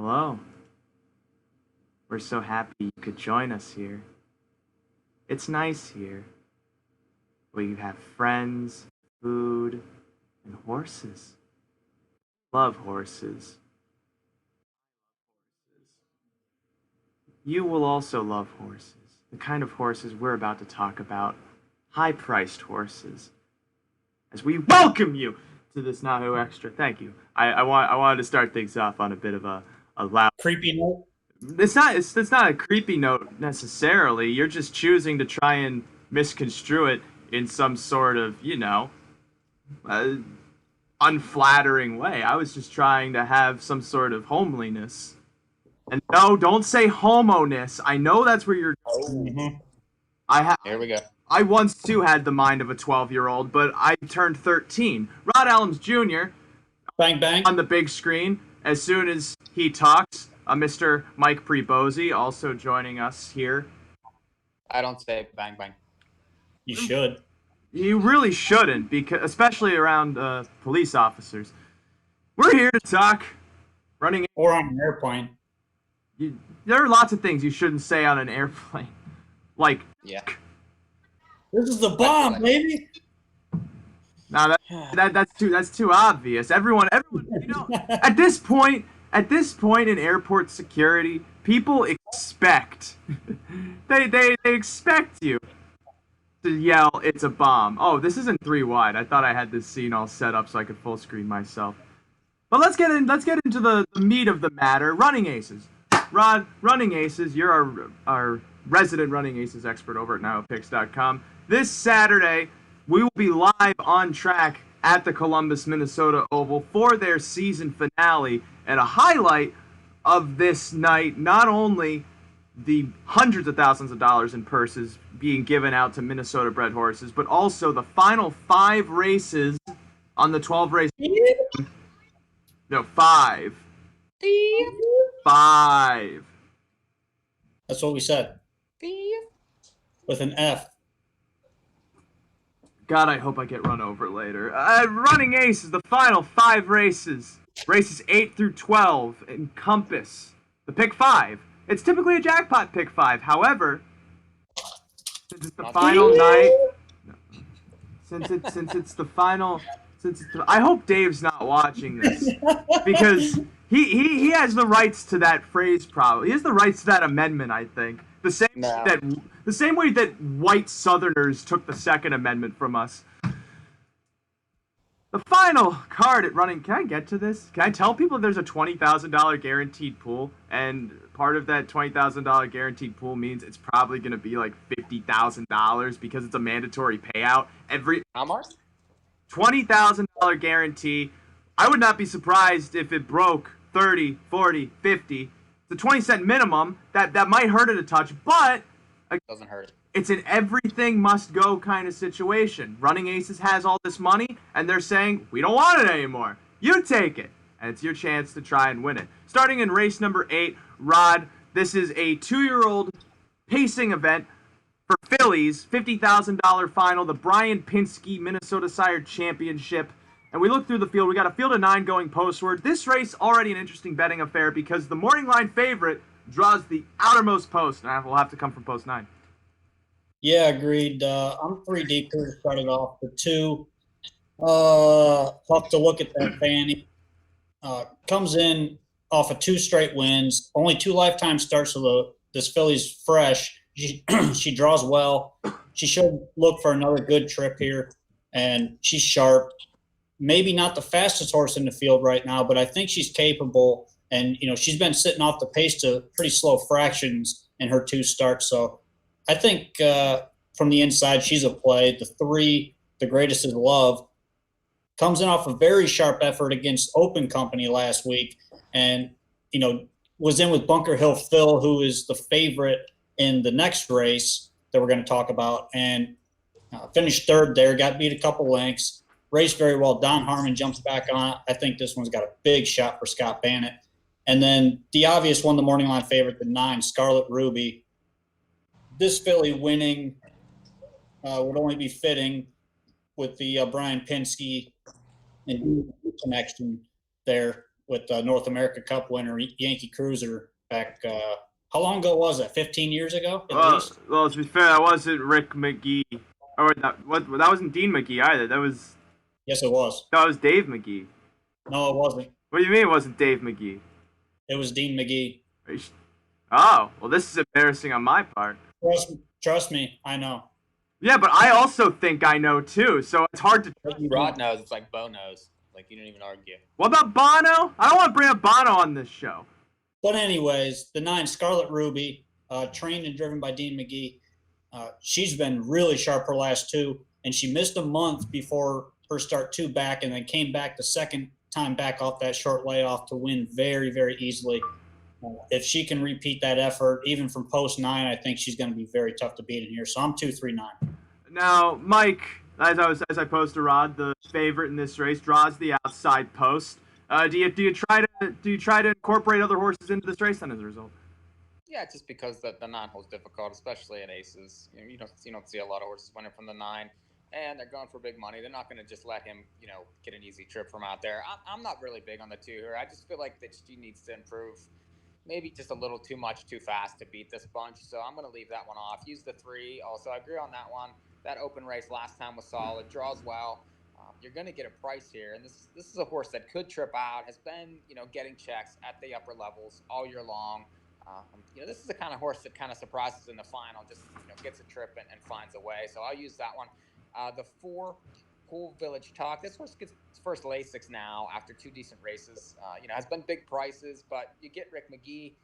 Hello. We're so happy you could join us here. It's nice here. We have friends, food, and horses. Love horses. You will also love horses. The kind of horses we're about to talk about. High-priced horses. As we welcome you to this NAHU Extra. Thank you. I wanted to start things off on a bit of a loud creepy note. It's not a creepy note necessarily. You're just choosing to try and misconstrue it in some sort of, unflattering way. I was just trying to have some sort of homeliness. And no, don't say homo-ness. I know that's where you're. Here we go. I once too had the mind of a 12-year-old, but I turned 13. Rod Allums Jr. Bang bang on the big screen as soon as he talks. Mr. Mike Prebosi also joining us here. I don't say bang bang. You should. You really shouldn't, because especially around police officers. We're here to talk running. Or on an airplane. There are lots of things you shouldn't say on an airplane, like yeah. This is the bomb, baby. Now that's too obvious. Everyone, at this point in airport security, people expect they expect you to yell, "It's a bomb." Oh, this isn't 3 wide. I thought I had this scene all set up so I could full screen myself. But let's get into the meat of the matter. Running Aces. Rod, Running Aces, you're our resident Running Aces expert over at NAHUPicks.com. This Saturday, we will be live on track at the Columbus, Minnesota Oval for their season finale. And a highlight of this night, not only the hundreds of thousands of dollars in purses being given out to Minnesota-bred horses, but also the final 5 races on the 12-race. No, 5. 5. That's what we said. With an F. God, I hope I get run over later. Running Aces, the final 5 races. Races 8 through 12 encompass the pick 5. It's typically a jackpot pick 5. However, since it's the final night, I hope Dave's not watching this because he has the rights to that phrase. Probably he has the rights to that amendment. I think the same way that white Southerners took the Second Amendment from us. The final card at Running. Can I get to this? Can I tell people there's a $20,000 guaranteed pool, and part of that $20,000 guaranteed pool means it's probably going to be like $50,000 because it's a mandatory payout every. How much? $20,000 guarantee. I would not be surprised if it broke 30, 40, 50. It's a 20-cent minimum. That might hurt it a touch, but it doesn't hurt. It's an everything must go kind of situation. Running Aces has all this money, and they're saying, we don't want it anymore. You take it. And it's your chance to try and win it. Starting in race number 8, Rod, this is a 2-year-old pacing event for fillies, $50,000 final, the Brian Pinsky Minnesota Sire Championship. And we look through the field. We got a field of 9 going postward. This race already an interesting betting affair because the morning line favorite draws the outermost post. And will have to come from post 9. Yeah, agreed. I'm 3 deep here starting off. The 2, tough to look at that Fanny. Comes in off of 2 straight wins, only 2 lifetime starts, so this filly's fresh. She draws well. She should look for another good trip here, and she's sharp. Maybe not the fastest horse in the field right now, but I think she's capable. And, she's been sitting off the pace to pretty slow fractions in her 2 starts, so I think from the inside, she's a play. The 3, the greatest is love, comes in off a very sharp effort against Open Company last week and, was in with Bunker Hill Phil, who is the favorite in the next race that we're going to talk about, and finished 3rd there, got beat a couple lengths, raced very well. Don Harmon jumps back on it. I think this one's got a big shot for Scott Bannett. And then the obvious one, the morning line favorite, the 9, Scarlet Ruby. This filly winning would only be fitting with the Brian Pinsky and connection there. with North America Cup winner Yankee Cruiser back. How long ago was that? 15 years ago, at least. Well, to be fair, that wasn't Rick McGee, or that wasn't Dean McGee either. Yes, it was. That was Dave McGee. No, it wasn't. What do you mean it wasn't Dave McGee? It was Dean McGee. Oh, well, this is embarrassing on my part. Trust me, I know. Yeah, but I also think I know too, so it's hard to. Rod knows. It's like Bo knows. Like, you didn't even argue. What about Bono? I don't want to bring up Bono on this show. But anyways, the 9 Scarlet Ruby, trained and driven by Dean McGee. She's been really sharp her last 2, and she missed a month before her start 2 back, and then came back the second time back off that short layoff to win very, very easily. If she can repeat that effort, even from post 9, I think she's going to be very tough to beat in here. So I'm 2-3-9. Now, Mike, as I posed to Rod, the favorite in this race draws the outside post. Do you try to incorporate other horses into this race then as a result? Yeah, just because the 9 hole's difficult, especially at aces. You don't see a lot of horses winning from the 9, and they're going for big money. They're not going to just let him get an easy trip from out there. I'm not really big on the 2 here. I just feel like that she needs to improve. Maybe just a little too much, too fast to beat this bunch. So I'm going to leave that one off. Use the 3. Also, I agree on that one. That open race last time was solid. Draws well. You're going to get a price here. And this is a horse that could trip out. Has been, getting checks at the upper levels all year long. This is the kind of horse that kind of surprises in the final. Just, gets a trip and finds a way. So I'll use that one. The 4, Pool Village Talk. This horse gets its first Lasix now after 2 decent races. Has been big prices, but you get Rick McGee,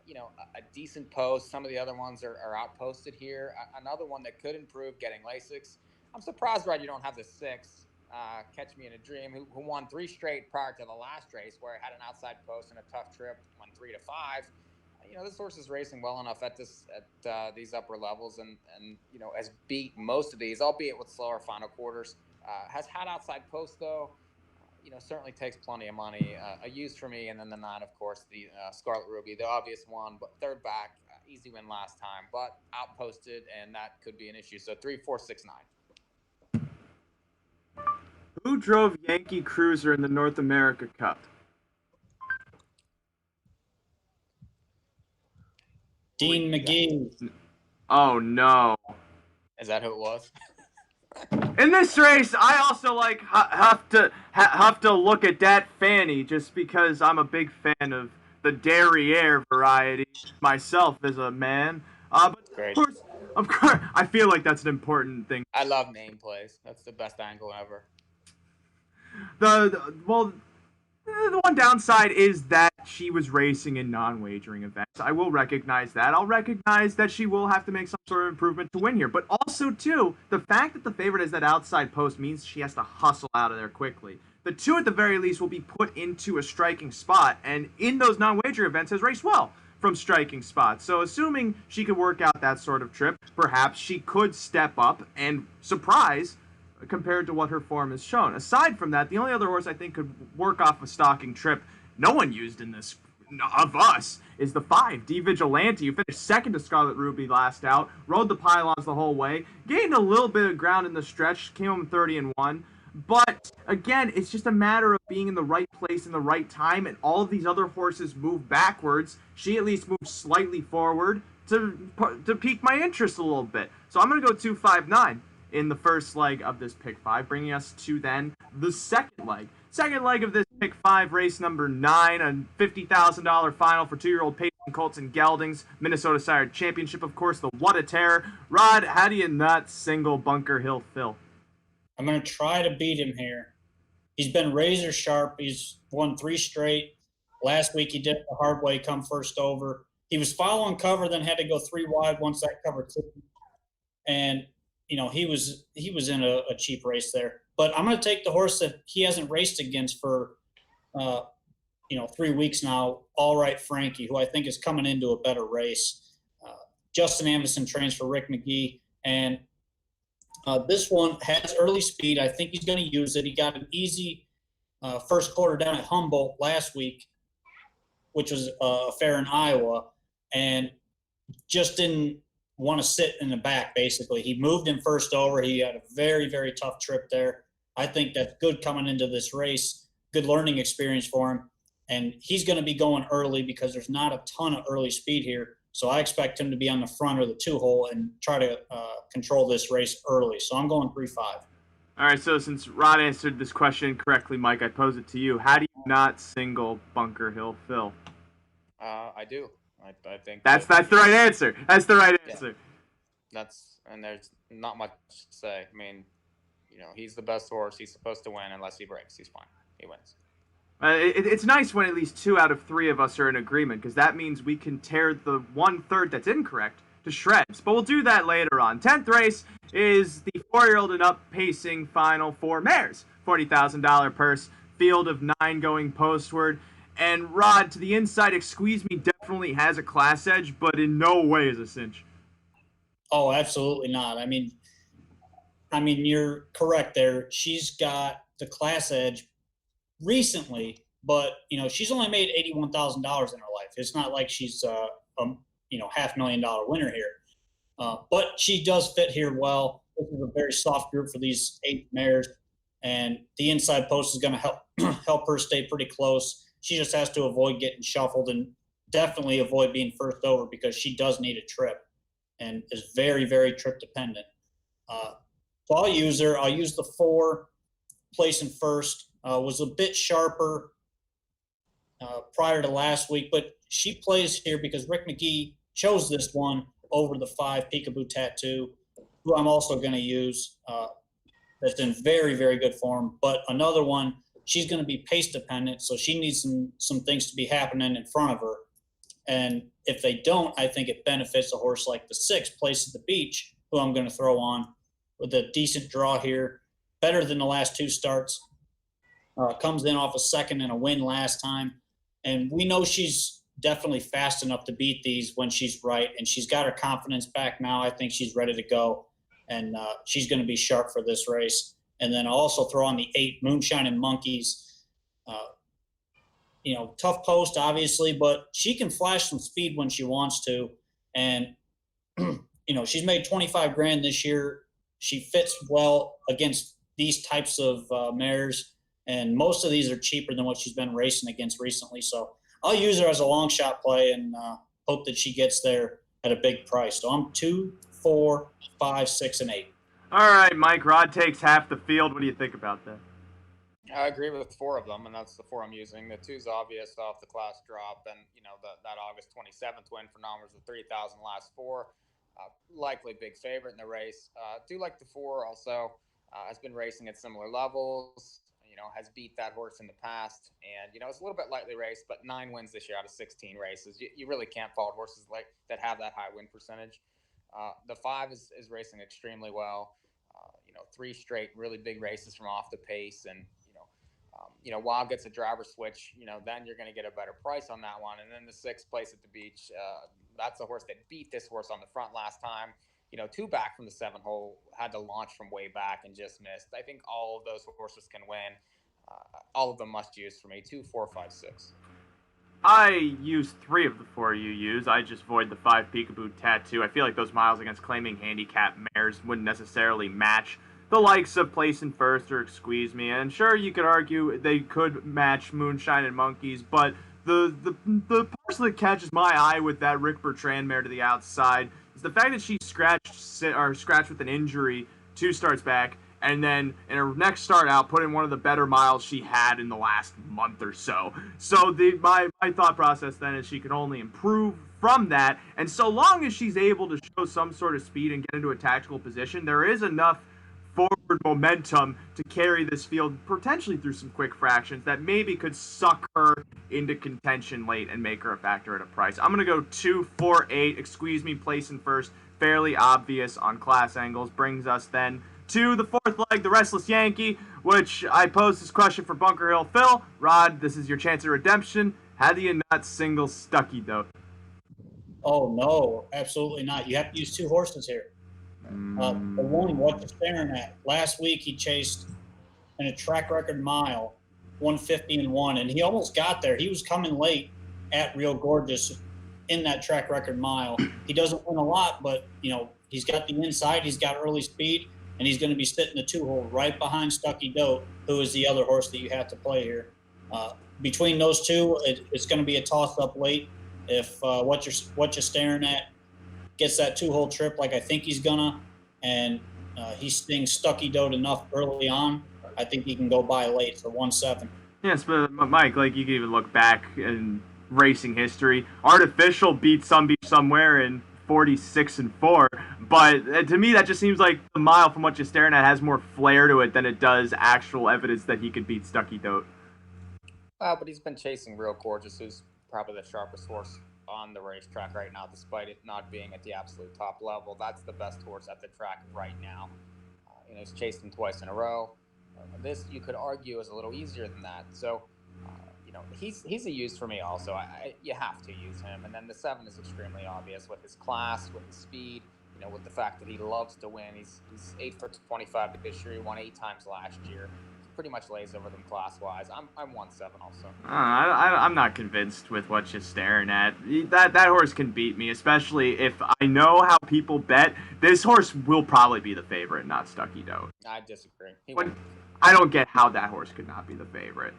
a decent post. Some of the other ones are outposted here. Another one that could improve getting Lasix. I'm surprised, Rod, you don't have the 6, Catch Me in a Dream, who won 3 straight prior to the last race, where it had an outside post and a tough trip, won 3-5. This horse is racing well enough at these upper levels, and has beat most of these, albeit with slower final quarters. Has had outside post though. Certainly takes plenty of money. A use for me, and then the 9, of course, the Scarlet Ruby, the obvious one, but third back, easy win last time, but outposted, and that could be an issue. So 3, 4, 6, 9. Who drove Yankee Cruiser in the North America Cup? Dean McGee. Oh no. Is that who it was? In this race, I also have to look at that Fanny just because I'm a big fan of the Derriere variety myself as a man. But Great. of course, I feel like that's an important thing. I love name plays. That's the best angle ever. The one downside is that she was racing in non-wagering events. I will recognize that. I'll recognize that she will have to make some sort of improvement to win here. But also, too, the fact that the favorite is that outside post means she has to hustle out of there quickly. The 2, at the very least, will be put into a striking spot, and in those non-wager events has raced well from striking spots. So assuming she could work out that sort of trip, perhaps she could step up and surprise compared to what her form has shown. Aside from that, the only other horse I think could work off a stalking trip no one used in this of us is the 5, D Vigilante, who finished second to Scarlet Ruby last out, rode the pylons the whole way, gained a little bit of ground in the stretch, came home 30-1. But again, it's just a matter of being in the right place in the right time, and all of these other horses move backwards. She at least moves slightly forward to pique my interest a little bit. So I'm going to go 2-5-9 in the first leg of this pick 5, bringing us to then the second leg. Second leg of this pick 5, race number 9, a $50,000 final for 2-year-old Peyton Colts and Geldings, Minnesota Sire Championship, of course, the What a Terror. Rod, how do you not single Bunker Hill Phil? I'm going to try to beat him here. He's been razor sharp. He's won 3 straight. Last week he did it the hard way, come first over. He was following cover, then had to go 3 wide once that cover clipped. And he was in a cheap race there. But I'm going to take the horse that he hasn't raced against for 3 weeks now, All Right Frankie, who I think is coming into a better race. Justin Anderson trains for Rick McGee, and this one has early speed. I think he's going to use it. He got an easy first quarter down at Humboldt last week, which was a fair in Iowa, and just didn't want to sit in the back, basically. He moved him first over. He had a very, very tough trip there. I think that's good coming into this race. Good learning experience for him. and he's going to be going early because there's not a ton of early speed here. So I expect him to be on the front or the 2-hole and try to control this race early. So I'm going 3-5. All right, so since Rod answered this question correctly, Mike, I pose it to you. How do you not single Bunker Hill Phil? I do. I think that's the right answer. That's the right answer. And there's not much to say. I mean, he's the best horse. He's supposed to win unless he breaks. He's fine. He wins. It's nice when at least 2 out of 3 of us are in agreement, because that means we can tear the 1/3 that's incorrect to shreds. But we'll do that later on. 10th race is the 4-year-old and up pacing final for mares. $40,000 purse, field of 9 going postward. And Rod, to the inside, Squeeze Me definitely has a class edge, but in no way is a cinch. Oh, absolutely not. I mean, you're correct there. She's got the class edge recently, but she's only made $81,000 in her life. It's not like she's a $500,000 winner here. But she does fit here well. This is a very soft group for these 8 mares, and the inside post is going to help her stay pretty close. She just has to avoid getting shuffled and definitely avoid being first over, because she does need a trip and is very, very trip dependent. So I'll use her. I'll use the 4 placing first. Was a bit sharper prior to last week, but she plays here because Rick McGee chose this one over the 5 Peekaboo Tattoo, who I'm also going to use. That's in very, very good form. But another one, she's going to be pace dependent, so she needs some things to be happening in front of her. And if they don't, I think it benefits a horse like the 6 Place at the Beach, who I'm going to throw on with a decent draw here, better than the last 2 starts. Comes in off a second and a win last time. And we know she's definitely fast enough to beat these when she's right. And she's got her confidence back now. I think she's ready to go. And she's going to be sharp for this race. And then I'll also throw on the 8 Moonshine and Monkeys. Tough post, obviously, but she can flash some speed when she wants to. And, she's made $25,000 this year. She fits well against these types of mares. And most of these are cheaper than what she's been racing against recently. So I'll use her as a long shot play and hope that she gets there at a big price. So I'm 2, 4, 5, 6, and 8. All right, Mike. Rod takes half the field. What do you think about that? I agree with 4 of them, and that's the 4 I'm using. The 2's obvious off the class drop, and that August 27th win for numbers of 3,000 last 4. Likely big favorite in the race. Do like the 4 also. Has been racing at similar levels. Has beat that horse in the past, and it's a little bit lightly raced, but 9 wins this year out of 16 races. You really can't fault horses like that have that high win percentage. The 5 is racing extremely well. 3 straight really big races from off the pace, and Wild gets a driver switch. Then you're going to get a better price on that one. And then the 6 Place at the Beach. That's a horse that beat this horse on the front last time. 2 back from the 7-hole, had to launch from way back and just missed. I think all of those horses can win. All of them must use for me. 2, 4, 5, 6. I use 3 of the 4 you use. I just void the 5 Peekaboo Tattoo. I feel like those miles against claiming handicap mares wouldn't necessarily match the likes of Placing First or Squeeze Me. And sure, you could argue they could match Moonshine and Monkeys, but the person that catches my eye with that Rick Bertrand mare to the outside is the fact that she scratched with an injury 2 starts back, and then in her next start out, put in one of the better miles she had in the last month or so. So my thought process then is she can only improve from that, and so long as she's able to show some sort of speed and get into a tactical position, there is enough forward momentum to carry this field potentially through some quick fractions that maybe could suck her into contention late and make her a factor at a price. I'm going to go 2, 4, 8. Squeeze Me, Placing First. Fairly obvious on class angles. Brings us then to the 4th leg, the Restless Yankee, which I posed this question for Bunker Hill Phil. Rod, this is your chance of redemption. How do you not single Stucky, though? Oh, no, absolutely not. You have to use 2 horses here. The one, what you're staring at. Last week he chased in a track record mile, 150-1, and he almost got there. He was coming late at Real Gorgeous in that track record mile. He doesn't win a lot, but he's got the inside, he's got early speed, and he's going to be sitting the 2-hole right behind Stucky Dote, who is the other horse that you have to play here. Between those two, it's going to be a toss-up late. If what you're staring at gets that 2-hole trip like I think he's gonna, and he's being stucky-doed enough early on, I think he can go by late for 1-7. Yes, but Mike, like you can even look back in racing history. Artificial beat somewhere in 46-4, but to me that just seems like the mile from what you're staring at has more flair to it than it does actual evidence that he could beat Stucky Dote. But he's been chasing Real Gorgeous, who's probably the sharpest horse on the racetrack right now, despite it not being at the absolute top level. That's the best horse at the track right now. He's chased him twice in a row. This, you could argue, is a little easier than that. So, he's a use for me also. You have to use him. And then the 7 is extremely obvious with his class, with his speed, with the fact that he loves to win. He's 8 for 25 this year. He won 8 times last year. Pretty much lays over them class-wise. I'm 1-7 also. I'm not convinced with what you're staring at. That horse can beat me, especially if I know how people bet. This horse will probably be the favorite, not Stucky Dote. I disagree. I don't get how that horse could not be the favorite.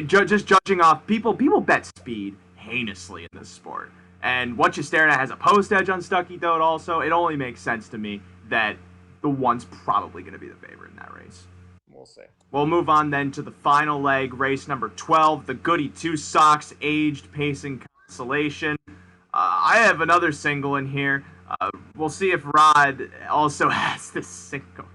Just judging off people bet speed heinously in this sport, and what you're staring at has a post edge on Stucky Dote. Also, it only makes sense to me that the one's probably going to be the favorite in that race. We'll see. We'll move on then to the final leg, race number 12, the Goody Two Socks Aged Pacing Consolation. I have another single in here. We'll see if Rod also has this single.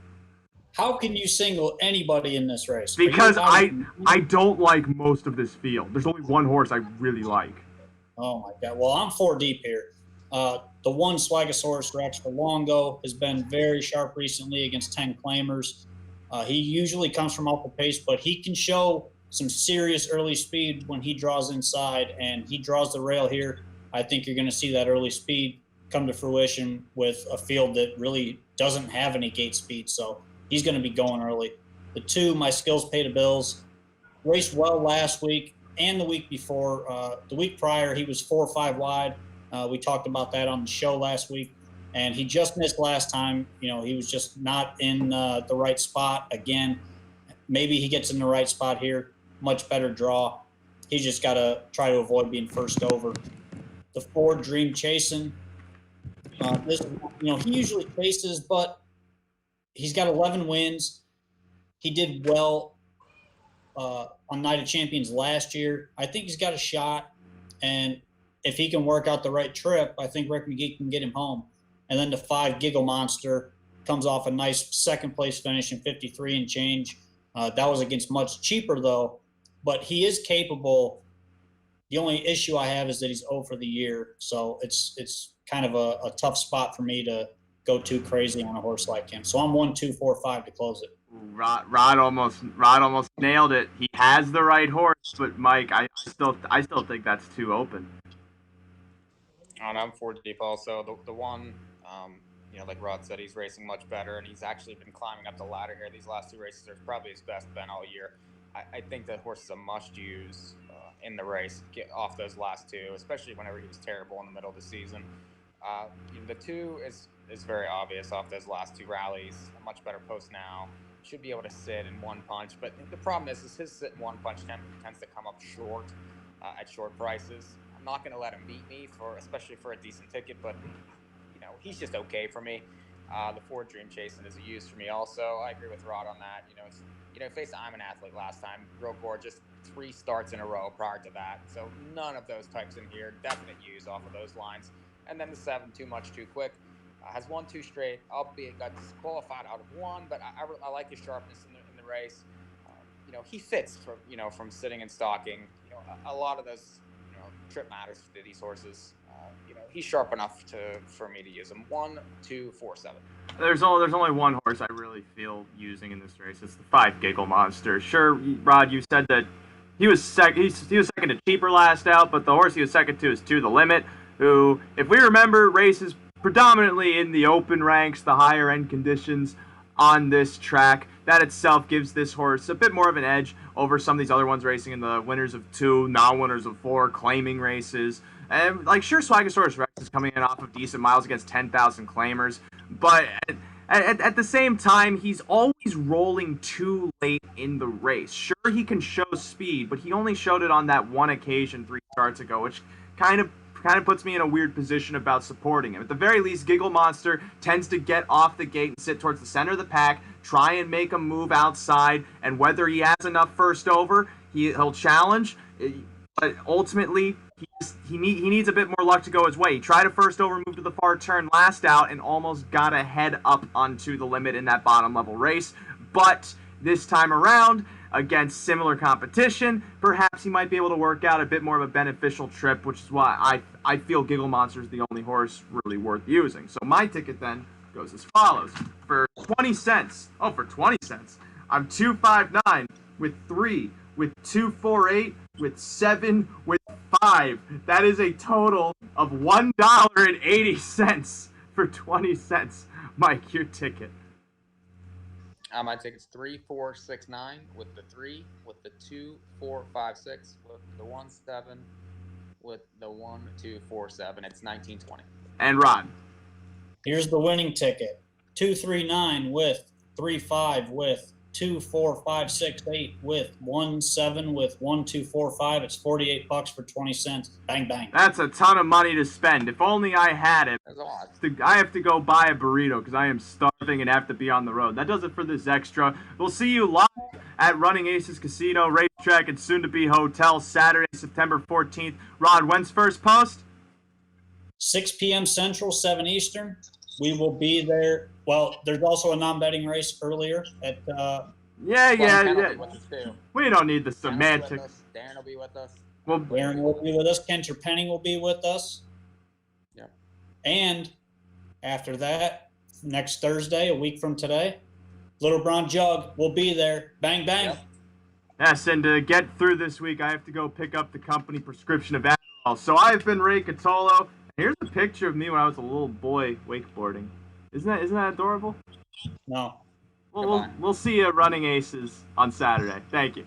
How can you single anybody in this race? Because I don't like most of this field. There's only one horse I really like. Oh my God. Well, I'm 4 deep here. The one Swagasaurus Rex for Longo has been very sharp recently against 10 claimers. He usually comes from off the pace, but he can show some serious early speed when he draws inside, and he draws the rail here. I think you're going to see that early speed come to fruition with a field that really doesn't have any gate speed, so he's going to be going early. The 2, My Skills Pay the Bills, raced well last week and the week before. The week prior, he was 4 or 5 wide. We talked about that on the show last week. And he just missed last time. He was just not in the right spot again. Maybe he gets in the right spot here. Much better draw. He's just got to try to avoid being first over. The 4, Dream Chasing. He usually chases, but he's got 11 wins. He did well on Night of Champions last year. I think he's got a shot. And if he can work out the right trip, I think Rick McGee can get him home. And then the 5, Giggle Monster, comes off a nice second-place finish in 53 and change. That was against much cheaper, though. But he is capable. The only issue I have is that he's 0 for the year. So it's kind of a tough spot for me to go too crazy on a horse like him. So I'm 1, 2, 4, 5 to close it. Rod almost nailed it. He has the right horse, but Mike, I still think that's too open. And I'm 4 deep also. The one, like Rod said, he's racing much better, and he's actually been climbing up the ladder here. These last 2 races are probably his best been all year. I think that horse is a must-use in the race. Get off those last 2, especially whenever he was terrible in the middle of the season. The 2 is very obvious off those last 2 rallies. A much better post now. Should be able to sit in 1 punch, but the problem is his sit in 1 punch tends to come up short at short prices. I'm not going to let him beat me especially for a decent ticket, but he's just okay for me. The 4, Dream Chasing is a use for me also. I agree with Rod on that. Faced I'm an Athlete last time. Real Gorgeous, 3 starts in a row prior to that. So none of those types in here. Definite use off of those lines. And then the 7, Too Much Too Quick. Has won 2 straight, albeit got disqualified out of 1, but I like his sharpness in the race. He fits from sitting and stalking. A lot of those trip matters to these horses. He's sharp enough for me to use him. 1, 2, 4, 7. There's only one horse I really feel using in this race. It's the 5, Giggle Monster. Sure, Rod, you said that he was second to Cheaper last out, but the horse he was second to is 2, The Limit, who, if we remember, races predominantly in the open ranks, the higher end conditions on this track. That itself gives this horse a bit more of an edge over some of these other ones racing in the winners of 2, non-winners of 4, claiming races. And Swagasaurus Rex is coming in off of decent miles against 10,000 claimers, but at the same time, he's always rolling too late in the race. Sure, he can show speed, but he only showed it on that one occasion 3 starts ago, which kind of puts me in a weird position about supporting him. At the very least, Giggle Monster tends to get off the gate and sit towards the center of the pack, try and make a move outside, and whether he has enough first over, he'll challenge. But ultimately, he needs a bit more luck to go his way. He tried a first over move to the far turn last out and almost got a head up onto the limit in that bottom level race. But this time around, against similar competition, perhaps he might be able to work out a bit more of a beneficial trip, which is why I feel Giggle Monster is the only horse really worth using. So my ticket then goes as follows. For 20 cents, for 20 cents, I'm 259 with 3, with 248, with 7, with 5. That is a total of $1.80 for 20 cents. Mike, your ticket. My ticket's 3, 4, 6, 9 with the 3, with the 2, 4, 5, 6, with the 1, 7, with the 1, 2, 4, 7. It's 1920. And Rod. Here's the winning ticket. 239 with 3, 5 with 2, 4, 5, 6, 8 with 1, 7 with 1, 2, 4, 5. It's $48 for 20 cents. Bang, bang. That's a ton of money to spend. If only I had it. That's a lot. I have to go buy a burrito because I am starving and have to be on the road. That does it for this extra. We'll see you live at Running Aces Casino, Racetrack, and soon-to-be Hotel Saturday, September 14th. Rod, when's first post? 6 p.m. Central, 7 Eastern. We will be there. Well, there's also a non-betting race earlier at. Yeah. We don't need the semantics. Darren will be with us. Well, Darren will be with us. Kencher Penning will be with us. Yeah. And after that, next Thursday, a week from today, Little Brown Jug will be there. Bang, bang. Yep. Yes, and to get through this week, I have to go pick up the company prescription of Adderall. So I've been Ray Catolo. Here's a picture of me when I was a little boy wakeboarding. Isn't that adorable? No. We'll see you at Running Aces on Saturday. Thank you.